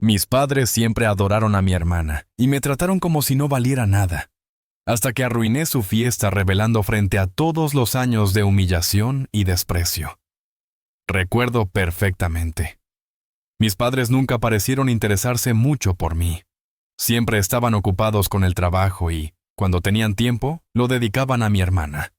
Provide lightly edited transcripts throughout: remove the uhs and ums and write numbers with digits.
Mis padres siempre adoraron a mi hermana y me trataron como si no valiera nada, hasta que arruiné su fiesta revelando frente a todos los años de humillación y desprecio. Recuerdo perfectamente. Mis padres nunca parecieron interesarse mucho por mí. Siempre estaban ocupados con el trabajo y, cuando tenían tiempo, lo dedicaban a mi hermana.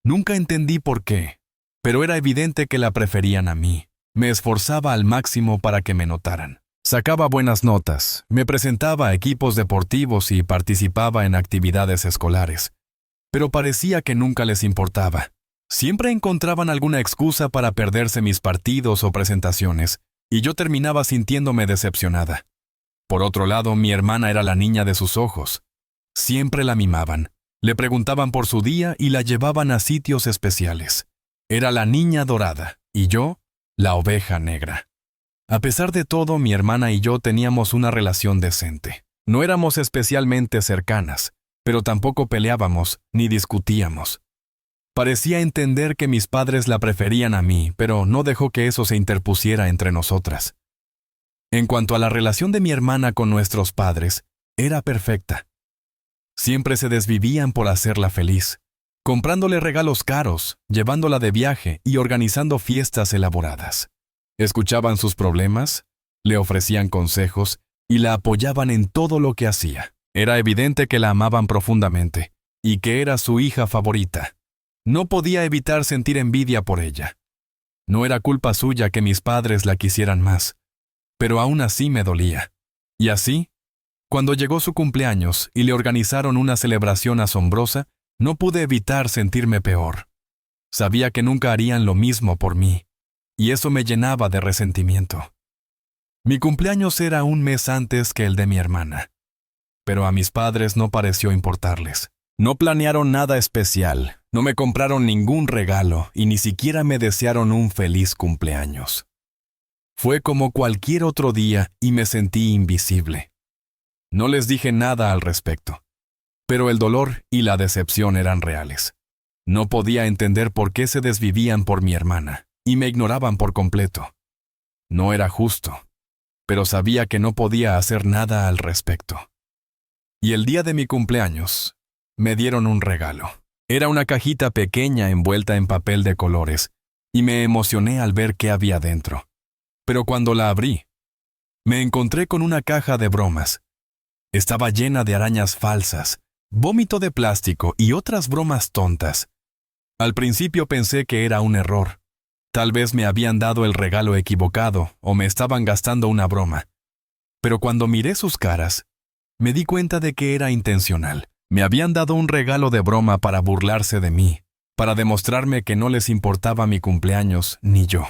Nunca entendí por qué, pero era evidente que la preferían a mí. Me esforzaba al máximo para que me notaran. Sacaba buenas notas, me presentaba a equipos deportivos y participaba en actividades escolares. Pero parecía que nunca les importaba. Siempre encontraban alguna excusa para perderse mis partidos o presentaciones, y yo terminaba sintiéndome decepcionada. Por otro lado, mi hermana era la niña de sus ojos. Siempre la mimaban, le preguntaban por su día y la llevaban a sitios especiales. Era la niña dorada, y yo, la oveja negra. A pesar de todo, mi hermana y yo teníamos una relación decente. No éramos especialmente cercanas, pero tampoco peleábamos ni discutíamos. Parecía entender que mis padres la preferían a mí, pero no dejó que eso se interpusiera entre nosotras. En cuanto a la relación de mi hermana con nuestros padres, era perfecta. Siempre se desvivían por hacerla feliz, comprándole regalos caros, llevándola de viaje y organizando fiestas elaboradas. Escuchaban sus problemas, le ofrecían consejos y la apoyaban en todo lo que hacía. Era evidente que la amaban profundamente y que era su hija favorita. No podía evitar sentir envidia por ella. No era culpa suya que mis padres la quisieran más, pero aún así me dolía. Y así, cuando llegó su cumpleaños y le organizaron una celebración asombrosa, no pude evitar sentirme peor. Sabía que nunca harían lo mismo por mí, y eso me llenaba de resentimiento. Mi cumpleaños era un mes antes que el de mi hermana, pero a mis padres no pareció importarles. No planearon nada especial, no me compraron ningún regalo y ni siquiera me desearon un feliz cumpleaños. Fue como cualquier otro día y me sentí invisible. No les dije nada al respecto, pero el dolor y la decepción eran reales. No podía entender por qué se desvivían por mi hermana y me ignoraban por completo. No era justo, pero sabía que no podía hacer nada al respecto. Y el día de mi cumpleaños, me dieron un regalo. Era una cajita pequeña envuelta en papel de colores, y me emocioné al ver qué había dentro. Pero cuando la abrí, me encontré con una caja de bromas. Estaba llena de arañas falsas, vómito de plástico y otras bromas tontas. Al principio pensé que era un error. Tal vez me habían dado el regalo equivocado o me estaban gastando una broma. Pero cuando miré sus caras, me di cuenta de que era intencional. Me habían dado un regalo de broma para burlarse de mí, para demostrarme que no les importaba mi cumpleaños ni yo.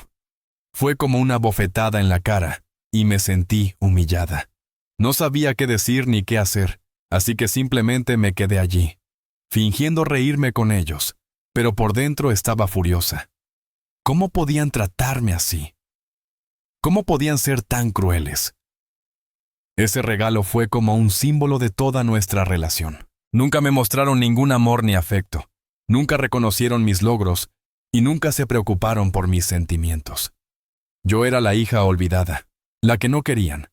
Fue como una bofetada en la cara, y me sentí humillada. No sabía qué decir ni qué hacer, así que simplemente me quedé allí, fingiendo reírme con ellos, pero por dentro estaba furiosa. ¿Cómo podían tratarme así? ¿Cómo podían ser tan crueles? Ese regalo fue como un símbolo de toda nuestra relación. Nunca me mostraron ningún amor ni afecto, nunca reconocieron mis logros y nunca se preocuparon por mis sentimientos. Yo era la hija olvidada, la que no querían.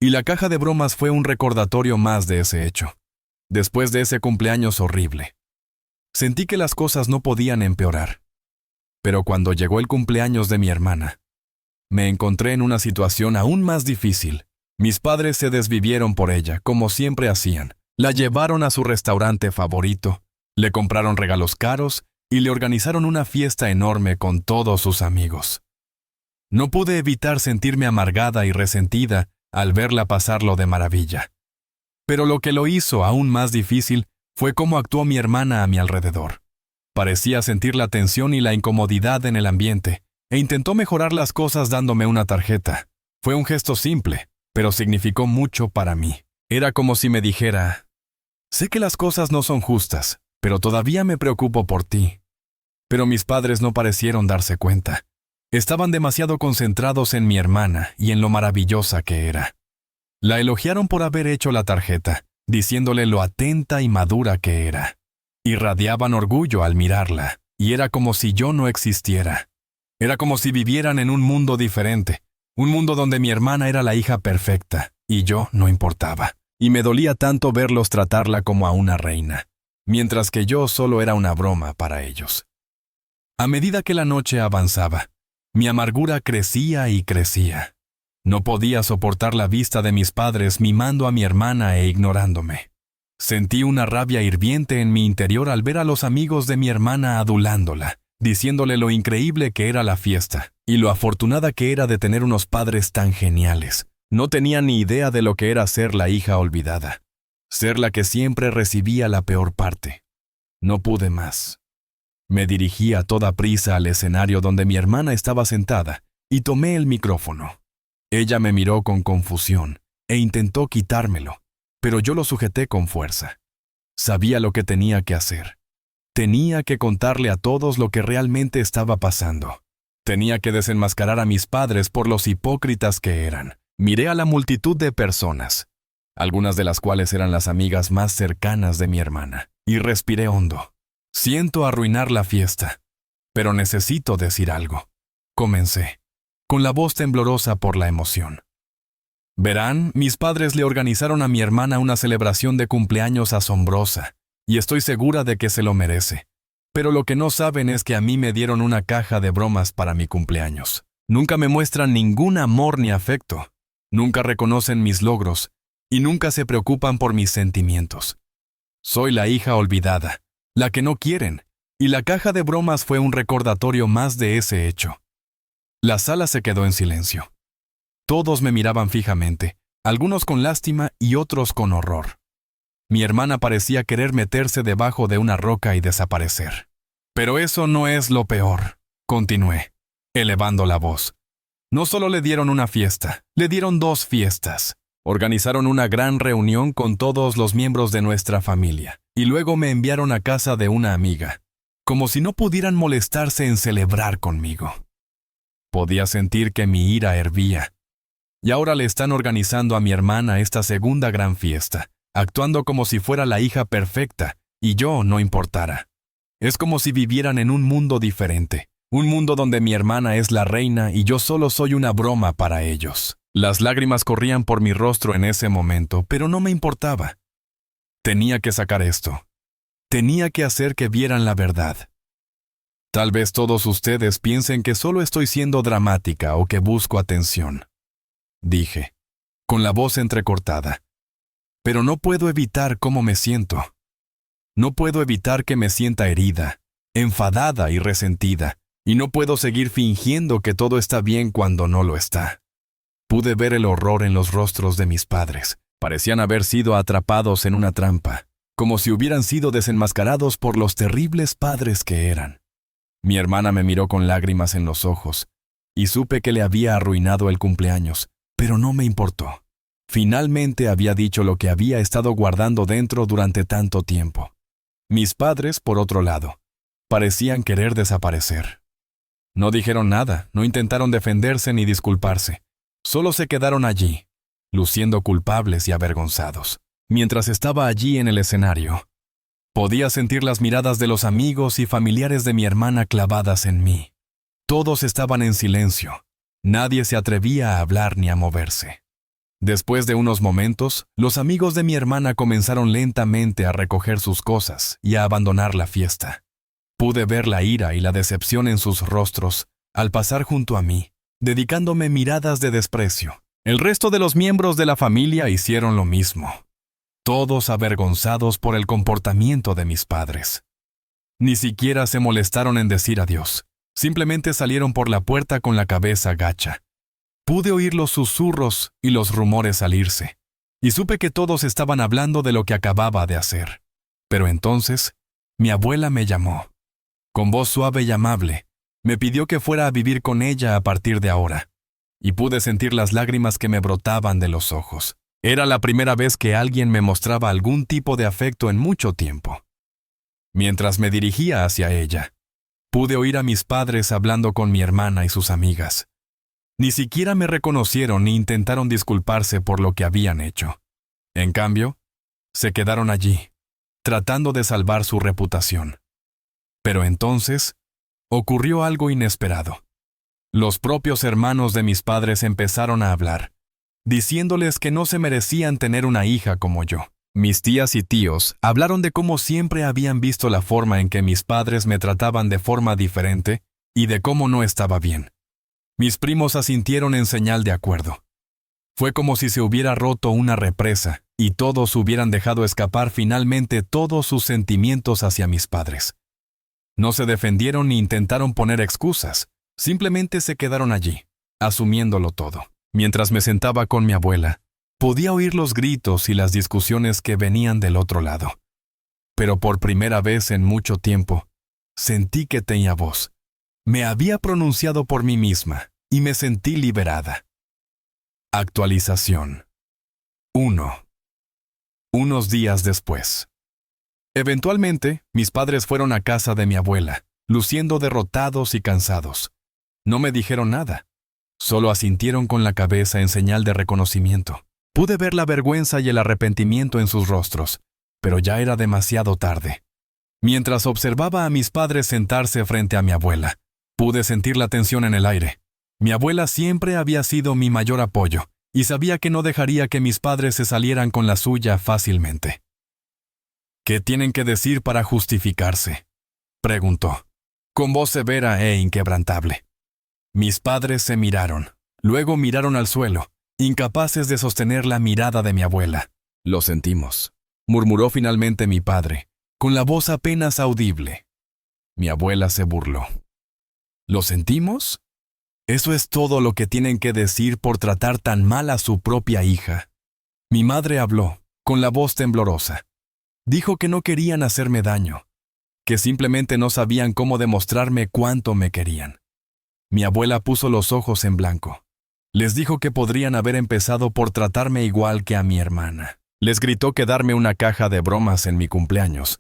Y la caja de bromas fue un recordatorio más de ese hecho. Después de ese cumpleaños horrible, sentí que las cosas no podían empeorar. Pero cuando llegó el cumpleaños de mi hermana, me encontré en una situación aún más difícil. Mis padres se desvivieron por ella, como siempre hacían. La llevaron a su restaurante favorito, le compraron regalos caros y le organizaron una fiesta enorme con todos sus amigos. No pude evitar sentirme amargada y resentida al verla pasarlo de maravilla. Pero lo que lo hizo aún más difícil fue cómo actuó mi hermana a mi alrededor. Parecía sentir la tensión y la incomodidad en el ambiente, e intentó mejorar las cosas dándome una tarjeta. Fue un gesto simple, pero significó mucho para mí. Era como si me dijera: sé que las cosas no son justas, pero todavía me preocupo por ti. Pero mis padres no parecieron darse cuenta. Estaban demasiado concentrados en mi hermana y en lo maravillosa que era. La elogiaron por haber hecho la tarjeta, diciéndole lo atenta y madura que era. Irradiaban orgullo al mirarla, y era como si yo no existiera. Era como si vivieran en un mundo diferente, Un mundo donde mi hermana era la hija perfecta, y yo no importaba. Y me dolía tanto verlos tratarla como a una reina, mientras que yo solo era una broma para ellos. A medida que la noche avanzaba, mi amargura crecía y crecía. No podía soportar la vista de mis padres mimando a mi hermana e ignorándome. Sentí una rabia hirviente en mi interior al ver a los amigos de mi hermana adulándola, diciéndole lo increíble que era la fiesta, y lo afortunada que era de tener unos padres tan geniales. No tenía ni idea de lo que era ser la hija olvidada, ser la que siempre recibía la peor parte. No pude más. Me dirigí a toda prisa al escenario donde mi hermana estaba sentada, y tomé el micrófono. Ella me miró con confusión, e intentó quitármelo, pero yo lo sujeté con fuerza. Sabía lo que tenía que hacer. Tenía que contarle a todos lo que realmente estaba pasando. Tenía que desenmascarar a mis padres por los hipócritas que eran. Miré a la multitud de personas, algunas de las cuales eran las amigas más cercanas de mi hermana, y respiré hondo. Siento arruinar la fiesta, pero necesito decir algo. Comencé, con la voz temblorosa por la emoción. Verán, mis padres le organizaron a mi hermana una celebración de cumpleaños asombrosa, y estoy segura de que se lo merece. Pero lo que no saben es que a mí me dieron una caja de bromas para mi cumpleaños. Nunca me muestran ningún amor ni afecto. Nunca reconocen mis logros, y nunca se preocupan por mis sentimientos. Soy la hija olvidada, la que no quieren, y la caja de bromas fue un recordatorio más de ese hecho. La sala se quedó en silencio. Todos me miraban fijamente, algunos con lástima y otros con horror. Mi hermana parecía querer meterse debajo de una roca y desaparecer. Pero eso no es lo peor, continué, elevando la voz. No solo le dieron una fiesta, le dieron 2 fiestas. Organizaron una gran reunión con todos los miembros de nuestra familia, y luego me enviaron a casa de una amiga, como si no pudieran molestarse en celebrar conmigo. Podía sentir que mi ira hervía. Y ahora le están organizando a mi hermana esta segunda gran fiesta, actuando como si fuera la hija perfecta, y yo no importara. Es como si vivieran en un mundo diferente, un mundo donde mi hermana es la reina y yo solo soy una broma para ellos. Las lágrimas corrían por mi rostro en ese momento, pero no me importaba. Tenía que sacar esto. Tenía que hacer que vieran la verdad. Tal vez todos ustedes piensen que solo estoy siendo dramática o que busco atención, dije, con la voz entrecortada. Pero no puedo evitar cómo me siento. No puedo evitar que me sienta herida, enfadada y resentida, y no puedo seguir fingiendo que todo está bien cuando no lo está. Pude ver el horror en los rostros de mis padres. Parecían haber sido atrapados en una trampa, como si hubieran sido desenmascarados por los terribles padres que eran. Mi hermana me miró con lágrimas en los ojos, y supe que le había arruinado el cumpleaños, pero no me importó. Finalmente había dicho lo que había estado guardando dentro durante tanto tiempo. Mis padres, por otro lado, parecían querer desaparecer. No dijeron nada, no intentaron defenderse ni disculparse. Solo se quedaron allí, luciendo culpables y avergonzados. Mientras estaba allí en el escenario, podía sentir las miradas de los amigos y familiares de mi hermana clavadas en mí. Todos estaban en silencio. Nadie se atrevía a hablar ni a moverse. Después de unos momentos, los amigos de mi hermana comenzaron lentamente a recoger sus cosas y a abandonar la fiesta. Pude ver la ira y la decepción en sus rostros al pasar junto a mí, dedicándome miradas de desprecio. El resto de los miembros de la familia hicieron lo mismo, todos avergonzados por el comportamiento de mis padres. Ni siquiera se molestaron en decir adiós, simplemente salieron por la puerta con la cabeza gacha. Pude oír los susurros y los rumores salirse, y supe que todos estaban hablando de lo que acababa de hacer. Pero entonces, mi abuela me llamó. Con voz suave y amable, me pidió que fuera a vivir con ella a partir de ahora, y pude sentir las lágrimas que me brotaban de los ojos. Era la primera vez que alguien me mostraba algún tipo de afecto en mucho tiempo. Mientras me dirigía hacia ella, pude oír a mis padres hablando con mi hermana y sus amigas. Ni siquiera me reconocieron ni intentaron disculparse por lo que habían hecho. En cambio, se quedaron allí, tratando de salvar su reputación. Pero entonces, ocurrió algo inesperado. Los propios hermanos de mis padres empezaron a hablar, diciéndoles que no se merecían tener una hija como yo. Mis tías y tíos hablaron de cómo siempre habían visto la forma en que mis padres me trataban de forma diferente y de cómo no estaba bien. Mis primos asintieron en señal de acuerdo. Fue como si se hubiera roto una represa y todos hubieran dejado escapar finalmente todos sus sentimientos hacia mis padres. No se defendieron ni intentaron poner excusas, simplemente se quedaron allí, asumiéndolo todo. Mientras me sentaba con mi abuela, podía oír los gritos y las discusiones que venían del otro lado. Pero por primera vez en mucho tiempo, sentí que tenía voz. Me había pronunciado por mí misma y me sentí liberada. Actualización 1. Unos días después. Eventualmente, mis padres fueron a casa de mi abuela, luciendo derrotados y cansados. No me dijeron nada. Solo asintieron con la cabeza en señal de reconocimiento. Pude ver la vergüenza y el arrepentimiento en sus rostros, pero ya era demasiado tarde. Mientras observaba a mis padres sentarse frente a mi abuela, pude sentir la tensión en el aire. Mi abuela siempre había sido mi mayor apoyo, y sabía que no dejaría que mis padres se salieran con la suya fácilmente. ¿Qué tienen que decir para justificarse?, preguntó, con voz severa e inquebrantable. Mis padres se miraron, luego miraron al suelo, incapaces de sostener la mirada de mi abuela. Lo sentimos, murmuró finalmente mi padre, con la voz apenas audible. Mi abuela se burló. ¿Lo sentimos? ¿Eso es todo lo que tienen que decir por tratar tan mal a su propia hija? Mi madre habló, con la voz temblorosa. Dijo que no querían hacerme daño, que simplemente no sabían cómo demostrarme cuánto me querían. Mi abuela puso los ojos en blanco. Les dijo que podrían haber empezado por tratarme igual que a mi hermana. Les gritó que darme una caja de bromas en mi cumpleaños,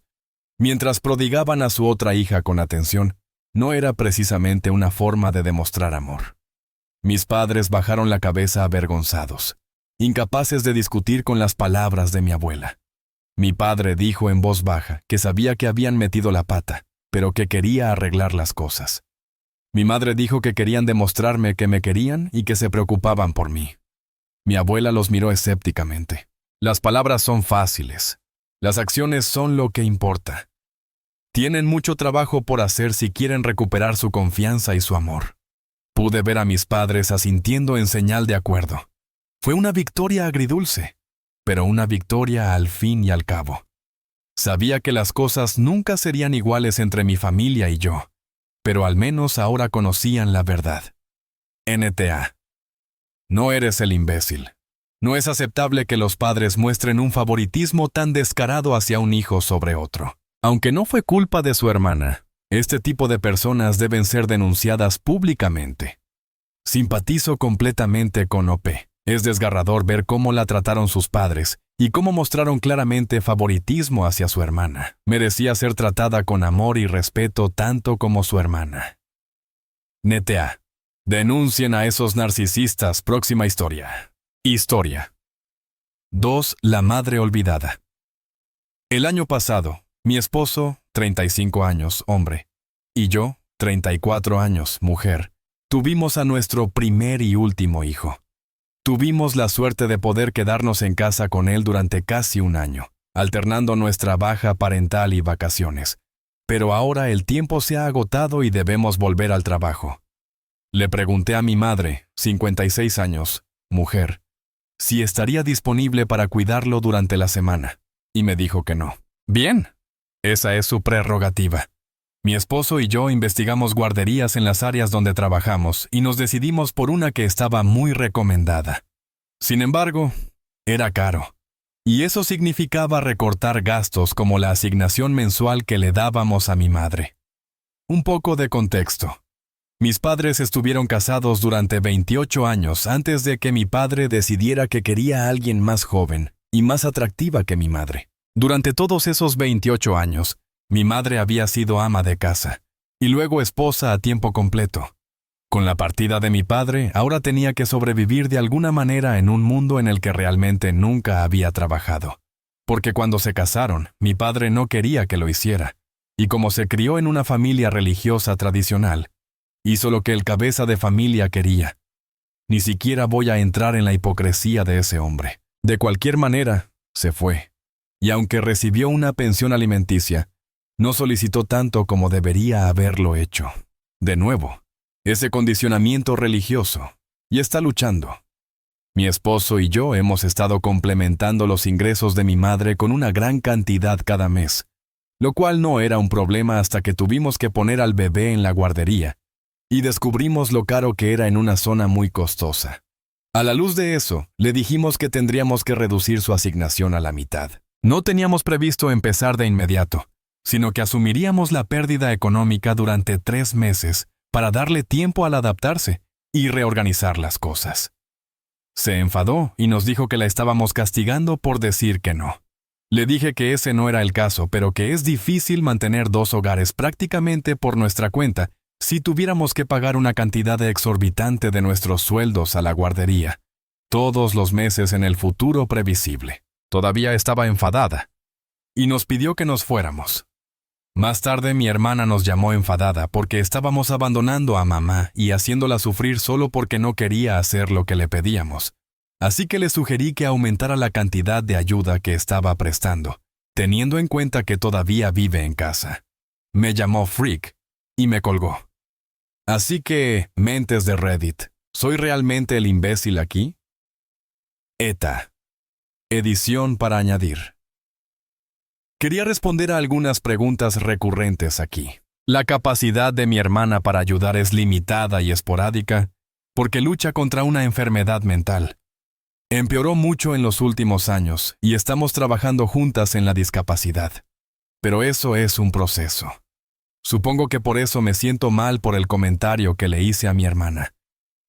mientras prodigaban a su otra hija con atención, no era precisamente una forma de demostrar amor. Mis padres bajaron la cabeza avergonzados, incapaces de discutir con las palabras de mi abuela. Mi padre dijo en voz baja que sabía que habían metido la pata, pero que quería arreglar las cosas. Mi madre dijo que querían demostrarme que me querían y que se preocupaban por mí. Mi abuela los miró escépticamente. Las palabras son fáciles. Las acciones son lo que importa. Tienen mucho trabajo por hacer si quieren recuperar su confianza y su amor. Pude ver a mis padres asintiendo en señal de acuerdo. Fue una victoria agridulce, pero una victoria al fin y al cabo. Sabía que las cosas nunca serían iguales entre mi familia y yo, pero al menos ahora conocían la verdad. NTA. No eres el imbécil. No es aceptable que los padres muestren un favoritismo tan descarado hacia un hijo sobre otro. Aunque no fue culpa de su hermana, este tipo de personas deben ser denunciadas públicamente. Simpatizo completamente con OP. Es desgarrador ver cómo la trataron sus padres y cómo mostraron claramente favoritismo hacia su hermana. Merecía ser tratada con amor y respeto tanto como su hermana. NTA. Denuncien a esos narcisistas. Próxima historia. Historia 2. La madre olvidada. El año pasado, mi esposo, 35 años, hombre, y yo, 34 años, mujer, tuvimos a nuestro primer y último hijo. Tuvimos la suerte de poder quedarnos en casa con él durante casi un año, alternando nuestra baja parental y vacaciones. Pero ahora el tiempo se ha agotado y debemos volver al trabajo. Le pregunté a mi madre, 56 años, mujer, si estaría disponible para cuidarlo durante la semana, y me dijo que no. Bien, esa es su prerrogativa. Mi esposo y yo investigamos guarderías en las áreas donde trabajamos y nos decidimos por una que estaba muy recomendada. Sin embargo, era caro, y eso significaba recortar gastos como la asignación mensual que le dábamos a mi madre. Un poco de contexto. Mis padres estuvieron casados durante 28 años antes de que mi padre decidiera que quería a alguien más joven y más atractiva que mi madre. Durante todos esos 28 años, mi madre había sido ama de casa y luego esposa a tiempo completo. Con la partida de mi padre, ahora tenía que sobrevivir de alguna manera en un mundo en el que realmente nunca había trabajado. Porque cuando se casaron, mi padre no quería que lo hiciera, y como se crió en una familia religiosa tradicional, Hizo lo que el cabeza de familia quería. Ni siquiera voy a entrar en la hipocresía de ese hombre. De cualquier manera, se fue. Y aunque recibió una pensión alimenticia, no solicitó tanto como debería haberlo hecho. De nuevo, ese condicionamiento religioso. Y está luchando. Mi esposo y yo hemos estado complementando los ingresos de mi madre con una gran cantidad cada mes, lo cual no era un problema hasta que tuvimos que poner al bebé en la guardería, y descubrimos lo caro que era en una zona muy costosa. A la luz de eso, le dijimos que tendríamos que reducir su asignación a la mitad. No teníamos previsto empezar de inmediato, sino que asumiríamos la pérdida económica durante 3 meses para darle tiempo al adaptarse y reorganizar las cosas. Se enfadó y nos dijo que la estábamos castigando por decir que no. Le dije que ese no era el caso, pero que es difícil mantener 2 hogares prácticamente por nuestra cuenta si tuviéramos que pagar una cantidad exorbitante de nuestros sueldos a la guardería, todos los meses en el futuro previsible. Todavía estaba enfadada, y nos pidió que nos fuéramos. Más tarde mi hermana nos llamó enfadada porque estábamos abandonando a mamá y haciéndola sufrir solo porque no quería hacer lo que le pedíamos. Así que le sugerí que aumentara la cantidad de ayuda que estaba prestando, teniendo en cuenta que todavía vive en casa. Me llamó freak y me colgó. Así que, mentes de Reddit, ¿soy realmente el imbécil aquí? ETA. Edición para añadir. Quería responder a algunas preguntas recurrentes aquí. La capacidad de mi hermana para ayudar es limitada y esporádica porque lucha contra una enfermedad mental. Empeoró mucho en los últimos años y estamos trabajando juntas en la discapacidad. Pero eso es un proceso. Supongo que por eso me siento mal por el comentario que le hice a mi hermana.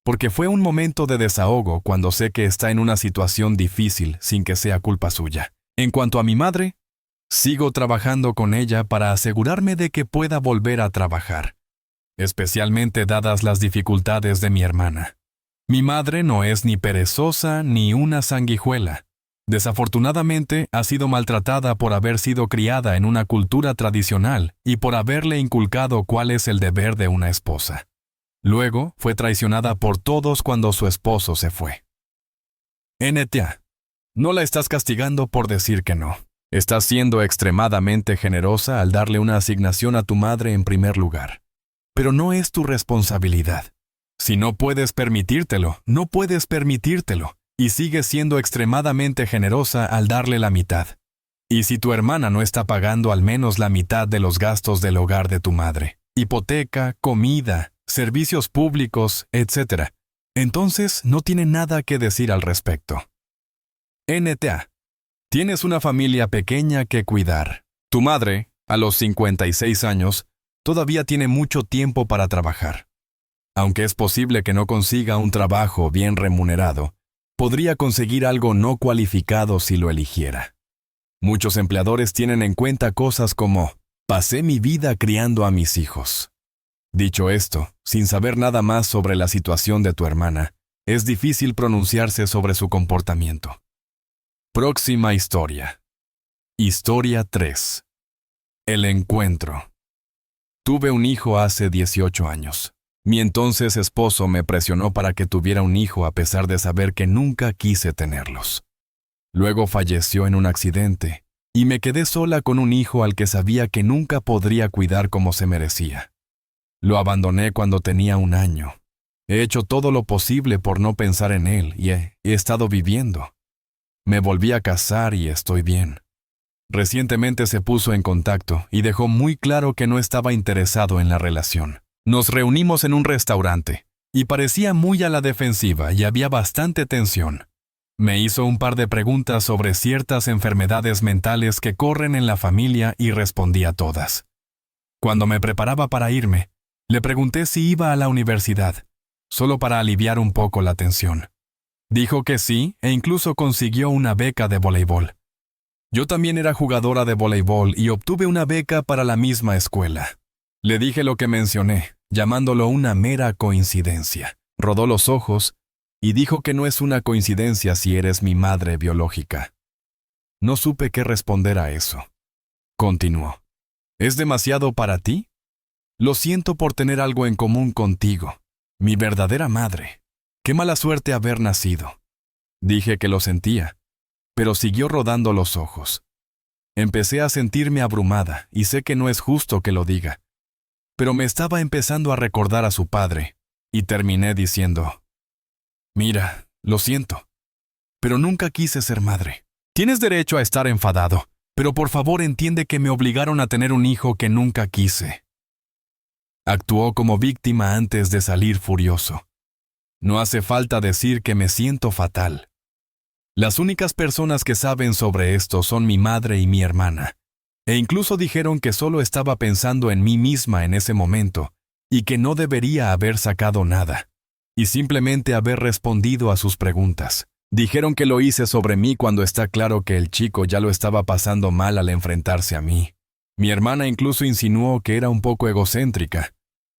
Porque fue un momento de desahogo cuando sé que está en una situación difícil sin que sea culpa suya. En cuanto a mi madre, sigo trabajando con ella para asegurarme de que pueda volver a trabajar, especialmente dadas las dificultades de mi hermana. Mi madre no es ni perezosa ni una sanguijuela. Desafortunadamente, ha sido maltratada por haber sido criada en una cultura tradicional y por haberle inculcado cuál es el deber de una esposa. Luego, fue traicionada por todos cuando su esposo se fue. NTA, no la estás castigando por decir que no. Estás siendo extremadamente generosa al darle una asignación a tu madre en primer lugar. Pero no es tu responsabilidad. Si no puedes permitírtelo, no puedes permitírtelo, y sigues siendo extremadamente generosa al darle la mitad. Y si tu hermana no está pagando al menos la mitad de los gastos del hogar de tu madre, hipoteca, comida, servicios públicos, etc., entonces no tiene nada que decir al respecto. NTA. Tienes una familia pequeña que cuidar. Tu madre, a los 56 años, todavía tiene mucho tiempo para trabajar. Aunque es posible que no consiga un trabajo bien remunerado, podría conseguir algo no cualificado si lo eligiera. Muchos empleadores tienen en cuenta cosas como, pasé mi vida criando a mis hijos. Dicho esto, sin saber nada más sobre la situación de tu hermana, es difícil pronunciarse sobre su comportamiento. Próxima historia. Historia 3. El encuentro. Tuve un hijo hace 18 años. Mi entonces esposo me presionó para que tuviera un hijo a pesar de saber que nunca quise tenerlos. Luego falleció en un accidente y me quedé sola con un hijo al que sabía que nunca podría cuidar como se merecía. Lo abandoné cuando tenía 1 año. He hecho todo lo posible por no pensar en él y he estado viviendo. Me volví a casar y estoy bien. Recientemente se puso en contacto y dejó muy claro que no estaba interesado en la relación. Nos reunimos en un restaurante y parecía muy a la defensiva y había bastante tensión. Me hizo un par de preguntas sobre ciertas enfermedades mentales que corren en la familia y respondí a todas. Cuando me preparaba para irme, le pregunté si iba a la universidad, solo para aliviar un poco la tensión. Dijo que sí e incluso consiguió una beca de voleibol. Yo también era jugadora de voleibol y obtuve una beca para la misma escuela. Le dije lo que mencioné, llamándolo una mera coincidencia. Rodó los ojos y dijo que no es una coincidencia si eres mi madre biológica. No supe qué responder a eso. Continuó. ¿Es demasiado para ti? Lo siento por tener algo en común contigo, mi verdadera madre. Qué mala suerte haber nacido. Dije que lo sentía, pero siguió rodando los ojos. Empecé a sentirme abrumada y sé que no es justo que lo diga, pero me estaba empezando a recordar a su padre, y terminé diciendo, mira, lo siento, pero nunca quise ser madre. Tienes derecho a estar enfadado, pero por favor entiende que me obligaron a tener un hijo que nunca quise. Actuó como víctima antes de salir furioso. No hace falta decir que me siento fatal. Las únicas personas que saben sobre esto son mi madre y mi hermana, e incluso dijeron que solo estaba pensando en mí misma en ese momento, y que no debería haber sacado nada, y simplemente haber respondido a sus preguntas. Dijeron que lo hice sobre mí cuando está claro que el chico ya lo estaba pasando mal al enfrentarse a mí. Mi hermana incluso insinuó que era un poco egocéntrica.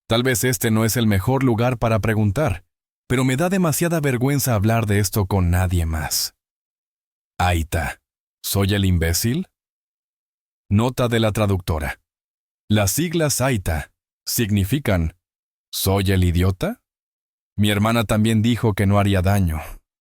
Tal vez este no es el mejor lugar para preguntar, pero me da demasiada vergüenza hablar de esto con nadie más. Aita, ¿soy el imbécil? Nota de la traductora. Las siglas Aita significan ¿soy el idiota? Mi hermana también dijo que no haría daño,